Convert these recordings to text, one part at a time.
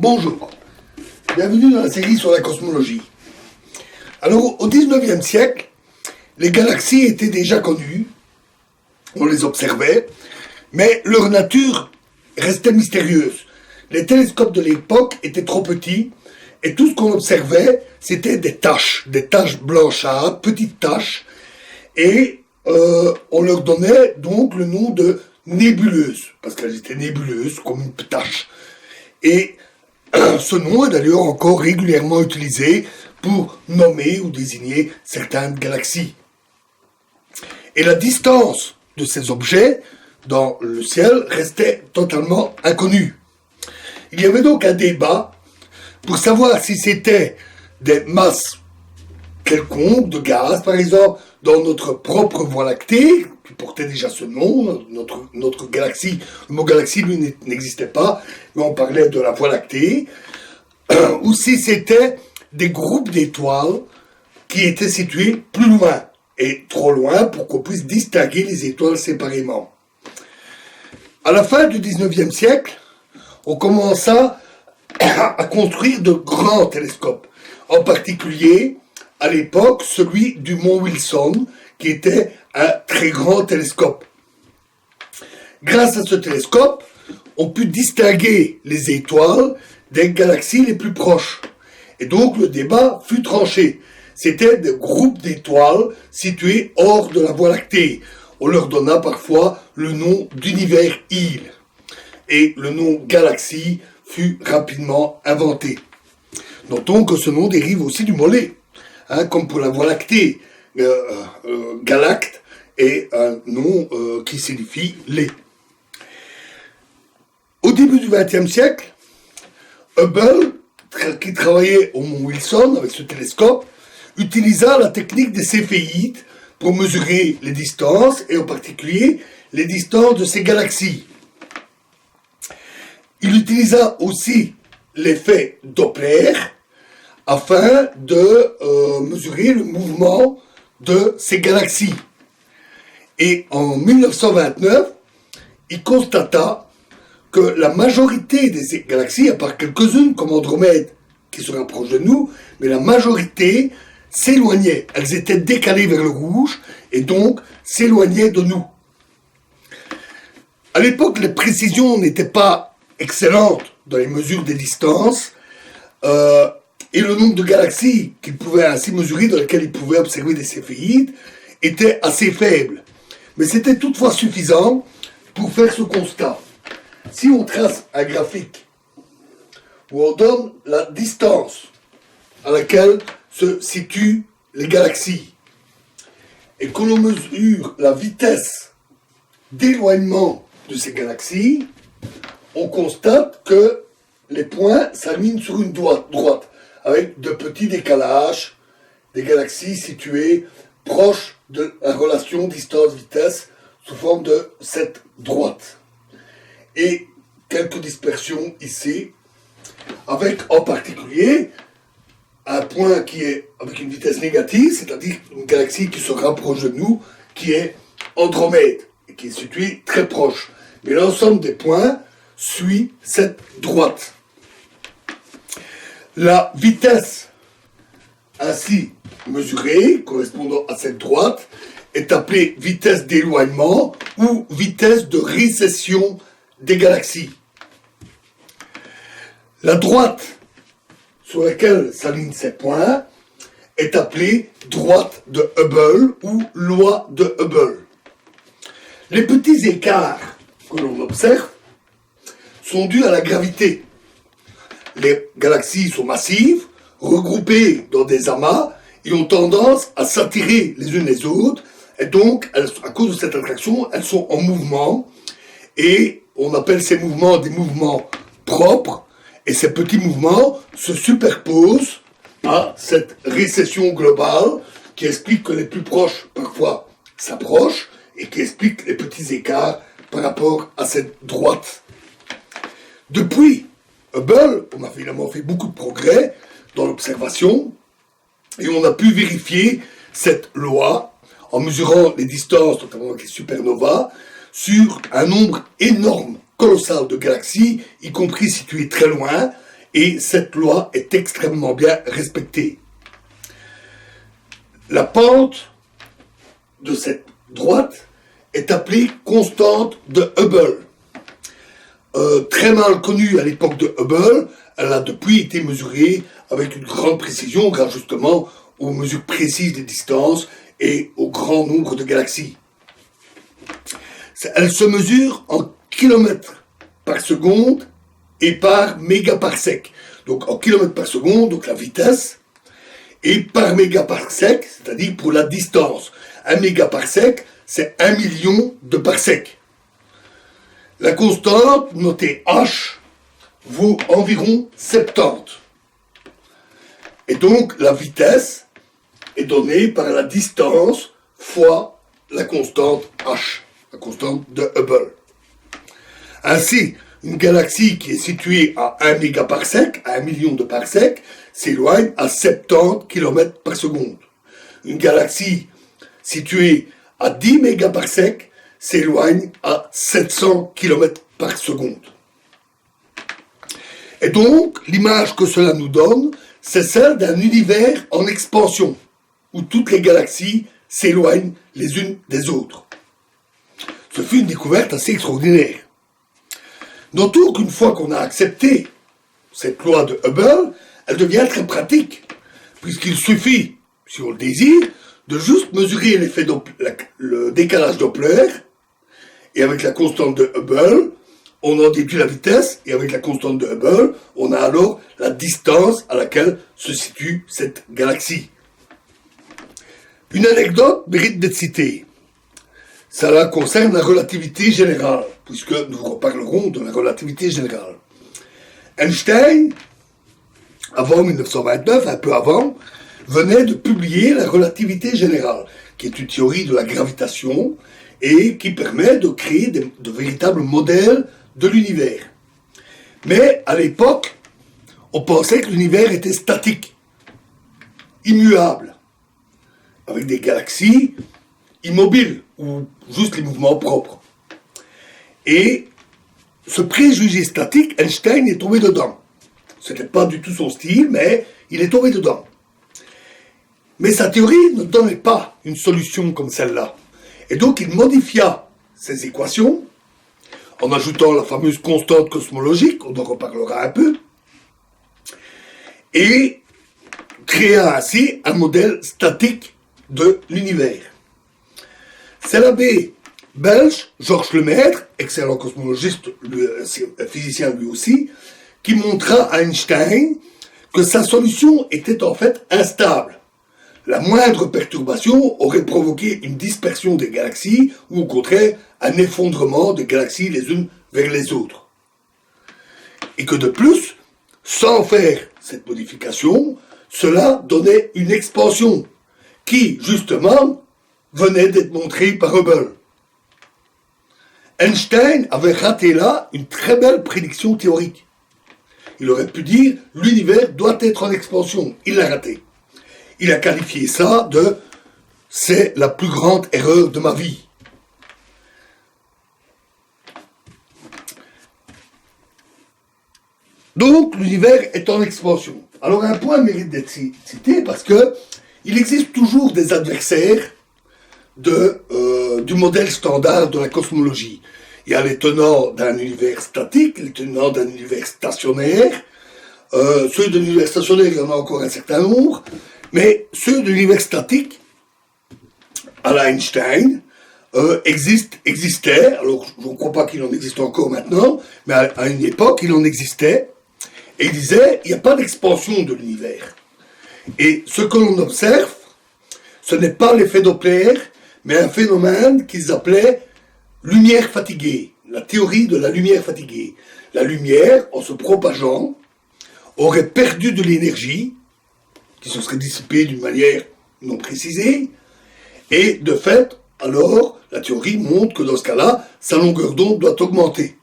Bonjour, bienvenue dans la série sur la cosmologie. Alors, au 19e siècle, les galaxies étaient déjà connues, on les observait, mais leur nature restait mystérieuse. Les télescopes de l'époque étaient trop petits, et tout ce qu'on observait, c'était des taches blanchâtres, petites taches, et on leur donnait donc le nom de nébuleuses, parce qu'elles étaient nébuleuses, comme une tache. Et ce nom est d'ailleurs encore régulièrement utilisé pour nommer ou désigner certaines galaxies. Et la distance de ces objets dans le ciel restait totalement inconnue. Il y avait donc un débat pour savoir si c'était des masses quelconques de gaz, par exemple, dans notre propre Voie lactée, qui portait déjà ce nom, notre galaxie. Le mot galaxie, lui, n'existait pas, mais on parlait de la Voie lactée, ou si c'était des groupes d'étoiles qui étaient situés plus loin, et trop loin pour qu'on puisse distinguer les étoiles séparément. À la fin du 19e siècle, on commença à construire de grands télescopes, en particulier, à l'époque, celui du mont Wilson, qui était un très grand télescope. Grâce à ce télescope, on put distinguer les étoiles des galaxies les plus proches. Et donc le débat fut tranché. C'était des groupes d'étoiles situés hors de la Voie lactée. On leur donna parfois le nom d'univers île. Et le nom galaxie fut rapidement inventé. Notons que ce nom dérive aussi du mot lait. Comme pour la Voie lactée, galacte est un nom qui signifie lait. Au début du XXe siècle, Hubble, qui travaillait au mont Wilson avec ce télescope, utilisa la technique des céphéides pour mesurer les distances, et en particulier les distances de ces galaxies. Il utilisa aussi l'effet Doppler, afin de mesurer le mouvement de ces galaxies. Et en 1929, il constata que la majorité des galaxies, à part quelques-unes comme Andromède, qui se rapproche de nous, mais la majorité s'éloignaient. Elles étaient décalées vers le rouge, et donc s'éloignaient de nous. À l'époque, les précisions n'étaient pas excellentes dans les mesures des distances, et le nombre de galaxies qu'il pouvait ainsi mesurer, dans lesquelles il pouvait observer des céphéides, était assez faible. Mais c'était toutefois suffisant pour faire ce constat. Si on trace un graphique où on donne la distance à laquelle se situent les galaxies, et que l'on mesure la vitesse d'éloignement de ces galaxies, on constate que les points s'alignent sur une droite, avec de petits décalages, des galaxies situées proches de la relation distance-vitesse sous forme de cette droite. Et quelques dispersions ici, avec en particulier un point qui est avec une vitesse négative, c'est-à-dire une galaxie qui se rapproche de nous, qui est Andromède, et qui est située très proche. Mais l'ensemble des points suit cette droite. La vitesse ainsi mesurée, correspondant à cette droite, est appelée vitesse d'éloignement ou vitesse de récession des galaxies. La droite sur laquelle s'alignent ces points est appelée droite de Hubble ou loi de Hubble. Les petits écarts que l'on observe sont dus à la gravité. Les galaxies sont massives, regroupées dans des amas, et ont tendance à s'attirer les unes les autres, et donc, à cause de cette attraction, elles sont en mouvement, et on appelle ces mouvements des mouvements propres, et ces petits mouvements se superposent à cette récession globale, qui explique que les plus proches, parfois, s'approchent, et qui explique les petits écarts par rapport à cette droite. Depuis Hubble, on a finalement fait beaucoup de progrès dans l'observation et on a pu vérifier cette loi en mesurant les distances, notamment avec les supernovas, sur un nombre énorme, colossal de galaxies, y compris situées très loin, et cette loi est extrêmement bien respectée. La pente de cette droite est appelée constante de Hubble. Très mal connue à l'époque de Hubble, elle a depuis été mesurée avec une grande précision grâce justement aux mesures précises des distances et au grand nombre de galaxies. Elle se mesure en kilomètres par seconde et par mégaparsec. Donc en kilomètres par seconde, donc la vitesse, et par mégaparsec, c'est-à-dire pour la distance. Un mégaparsec, c'est 1 million de parsecs. La constante, notée H, vaut environ 70. Et donc la vitesse est donnée par la distance fois la constante H, la constante de Hubble. Ainsi, une galaxie qui est située à 1 mégaparsec, à 1 million de parsecs, s'éloigne à 70 km par seconde. Une galaxie située à 10 mégaparsecs s'éloigne à 700 km par seconde. Et donc, l'image que cela nous donne, c'est celle d'un univers en expansion, où toutes les galaxies s'éloignent les unes des autres. Ce fut une découverte assez extraordinaire. Notons qu'une fois qu'on a accepté cette loi de Hubble, elle devient très pratique, puisqu'il suffit, si on le désire, de juste mesurer l'effet le décalage Doppler, et avec la constante de Hubble, on en déduit la vitesse, et avec la constante de Hubble, on a alors la distance à laquelle se situe cette galaxie. Une anecdote mérite d'être citée. Cela concerne la relativité générale, puisque nous reparlerons de la relativité générale. Einstein, avant 1929, un peu avant, venait de publier la relativité générale, qui est une théorie de la gravitation et qui permet de créer de véritables modèles de l'univers. Mais à l'époque, on pensait que l'univers était statique, immuable, avec des galaxies immobiles ou juste les mouvements propres. Et ce préjugé statique, Einstein est tombé dedans. Ce n'était pas du tout son style, mais il est tombé dedans. Mais sa théorie ne donnait pas une solution comme celle-là. Et donc il modifia ses équations en ajoutant la fameuse constante cosmologique, on en reparlera un peu, et créa ainsi un modèle statique de l'univers. C'est l'abbé belge Georges Lemaître, excellent cosmologiste, physicien lui aussi, qui montra à Einstein que sa solution était en fait instable. La moindre perturbation aurait provoqué une dispersion des galaxies ou au contraire un effondrement des galaxies les unes vers les autres. Et que de plus, sans faire cette modification, cela donnait une expansion qui, justement, venait d'être montrée par Hubble. Einstein avait raté là une très belle prédiction théorique. Il aurait pu dire « l'univers doit être en expansion ». Il l'a raté. Il a qualifié ça de « c'est la plus grande erreur de ma vie ». Donc, l'univers est en expansion. Alors, un point mérite d'être cité parce que il existe toujours des adversaires du modèle standard de la cosmologie. Il y a les tenants d'un univers statique, les tenants d'un univers stationnaire. Ceux de l'univers stationnaire, il y en a encore un certain nombre. Mais ceux de l'univers statique, à la Einstein, existaient. Alors, je ne crois pas qu'il en existe encore maintenant, mais à une époque, il en existait. Et il disait, il n'y a pas d'expansion de l'univers. Et ce que l'on observe, ce n'est pas l'effet Doppler, mais un phénomène qu'ils appelaient lumière fatiguée, la théorie de la lumière fatiguée. La lumière, en se propageant, aurait perdu de l'énergie, qui se serait dissipée d'une manière non précisée, et de fait, alors, la théorie montre que dans ce cas-là, sa longueur d'onde doit augmenter,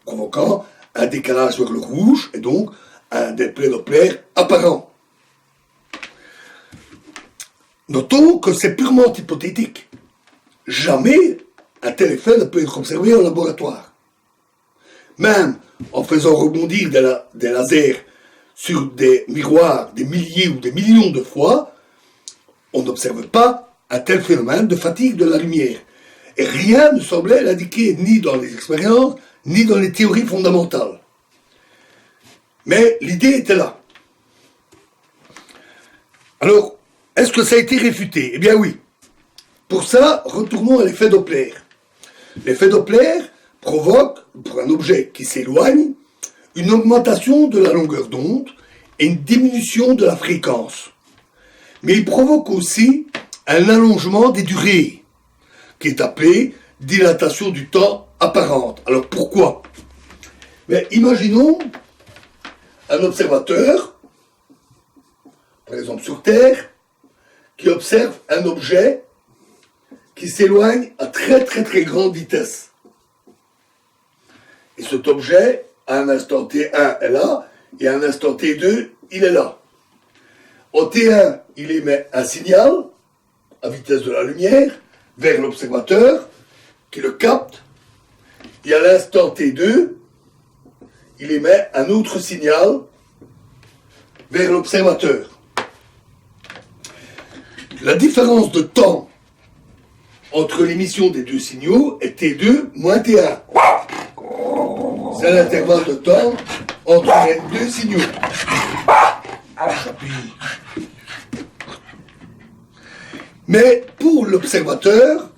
provoquant un décalage vers le rouge, et donc un effet Doppler apparent. Notons que c'est purement hypothétique. Jamais un tel effet ne peut être observé en laboratoire. Même en faisant rebondir des lasers sur des miroirs des milliers ou des millions de fois, on n'observe pas un tel phénomène de fatigue de la lumière. Et rien ne semblait l'indiquer, ni dans les expériences, ni dans les théories fondamentales. Mais l'idée était là. Alors, est-ce que ça a été réfuté? Eh bien oui. Pour ça, retournons à l'effet Doppler. L'effet Doppler provoque, pour un objet qui s'éloigne, une augmentation de la longueur d'onde et une diminution de la fréquence. Mais il provoque aussi un allongement des durées, qui est appelé dilatation du temps apparente. Alors pourquoi? Mais imaginons un observateur, par exemple sur Terre, qui observe un objet qui s'éloigne à très très très grande vitesse. Et cet objet, à un instant T1 est là, et à un instant T2, il est là. Au T1, il émet un signal, à vitesse de la lumière, vers l'observateur, qui le capte, et à l'instant T2, il émet un autre signal vers l'observateur. La différence de temps entre l'émission des deux signaux est T2 moins T1. C'est l'intervalle de temps entre les deux signaux. Mais pour l'observateur,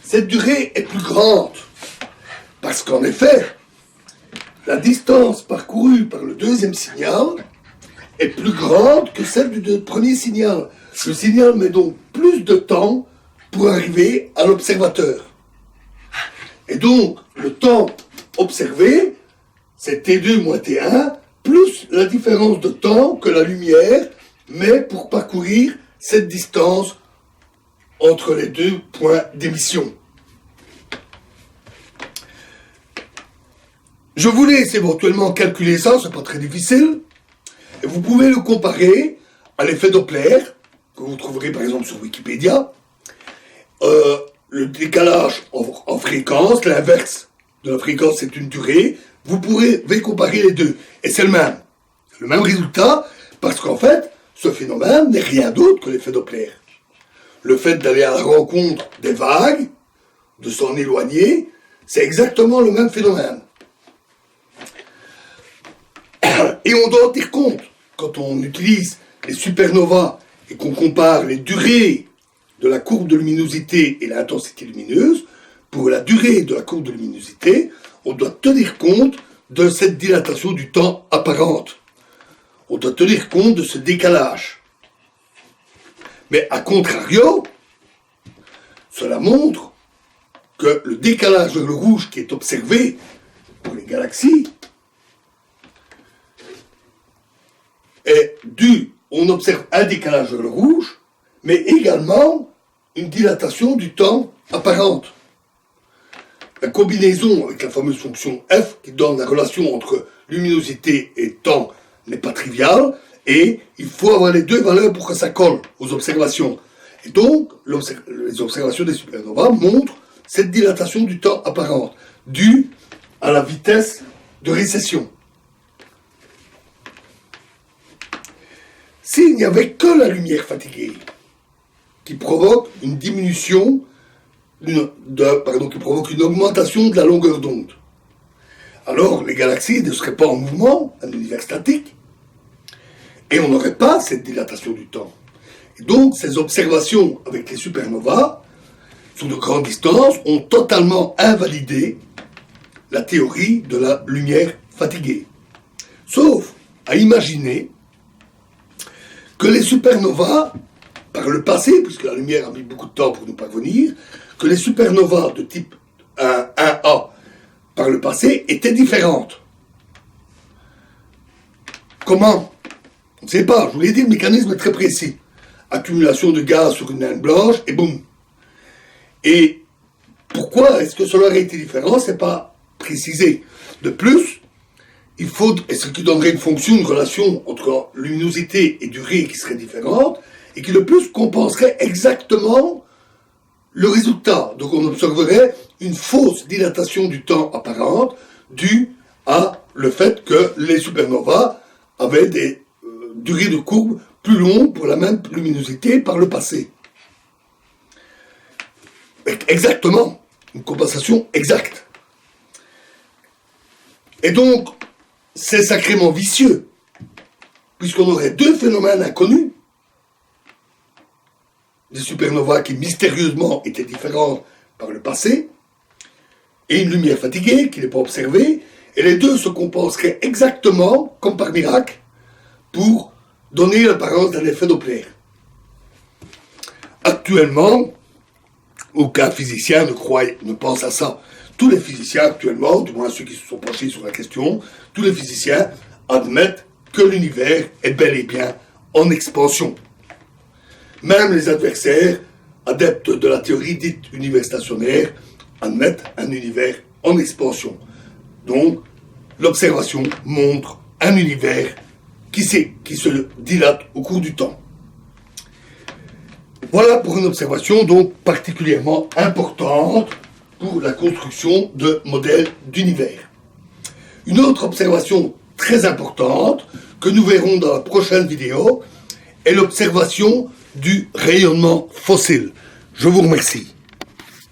cette durée est plus grande. Parce qu'en effet, la distance parcourue par le deuxième signal est plus grande que celle du premier signal. Le signal met donc plus de temps pour arriver à l'observateur. Et donc, le temps observé, c'est T2 moins T1, plus la différence de temps que la lumière met pour parcourir cette distance entre les deux points d'émission. Je vous laisse éventuellement calculer ça, c'est pas très difficile. Et vous pouvez le comparer à l'effet Doppler, que vous trouverez par exemple sur Wikipédia. Le décalage en fréquence, l'inverse de la fréquence, c'est une durée. Vous pourrez comparer les deux. Et c'est le même résultat, parce qu'en fait, ce phénomène n'est rien d'autre que l'effet Doppler. Le fait d'aller à la rencontre des vagues, de s'en éloigner, c'est exactement le même phénomène. Et on doit en tenir compte, quand on utilise les supernovas et qu'on compare les durées de la courbe de luminosité et l'intensité lumineuse, pour la durée de la courbe de luminosité, on doit tenir compte de cette dilatation du temps apparente. On doit tenir compte de ce décalage. Mais à contrario, cela montre que le décalage vers le rouge qui est observé pour les galaxies est dû, on observe un décalage vers le rouge, mais également une dilatation du temps apparente. La combinaison avec la fameuse fonction f qui donne la relation entre luminosité et temps n'est pas triviale, et il faut avoir les deux valeurs pour que ça colle aux observations. Et donc, les observations des supernovas montrent cette dilatation du temps apparente, due à la vitesse de récession. S'il n'y avait que la lumière fatiguée, qui provoque une diminution, qui provoque une augmentation de la longueur d'onde, alors les galaxies ne seraient pas en mouvement, un univers statique, et on n'aurait pas cette dilatation du temps. Et donc, ces observations avec les supernovas, sur de grandes distances, ont totalement invalidé la théorie de la lumière fatiguée. Sauf à imaginer que les supernovas, par le passé, puisque la lumière a mis beaucoup de temps pour nous parvenir, que les supernovas de type 1A, par le passé, étaient différentes. Comment? On ne sait pas. Je vous l'ai dit, le mécanisme est très précis. Accumulation de gaz sur une naine blanche, et boum. Et pourquoi est-ce que cela aurait été différent? C'est pas précisé. De plus, il faut, et ce qui donnerait une fonction, une relation entre luminosité et durée qui serait différente, et qui le plus compenserait exactement le résultat. Donc on observerait une fausse dilatation du temps apparente due à le fait que les supernovas avaient des durées de courbe plus longues pour la même luminosité par le passé. Exactement, une compensation exacte. Et donc, c'est sacrément vicieux, puisqu'on aurait deux phénomènes inconnus, des supernovas qui mystérieusement étaient différentes par le passé, et une lumière fatiguée qui n'est pas observée, et les deux se compenseraient exactement, comme par miracle, pour donner l'apparence d'un effet Doppler. Actuellement, aucun physicien ne pense à ça. Tous les physiciens actuellement, du moins ceux qui se sont penchés sur la question, tous les physiciens admettent que l'univers est bel et bien en expansion. Même les adversaires, adeptes de la théorie dite univers stationnaire, admettent un univers en expansion. Donc, l'observation montre un univers qui se dilate au cours du temps. Voilà pour une observation donc particulièrement importante pour la construction de modèles d'univers. Une autre observation très importante que nous verrons dans la prochaine vidéo est l'observation du rayonnement fossile. Je vous remercie.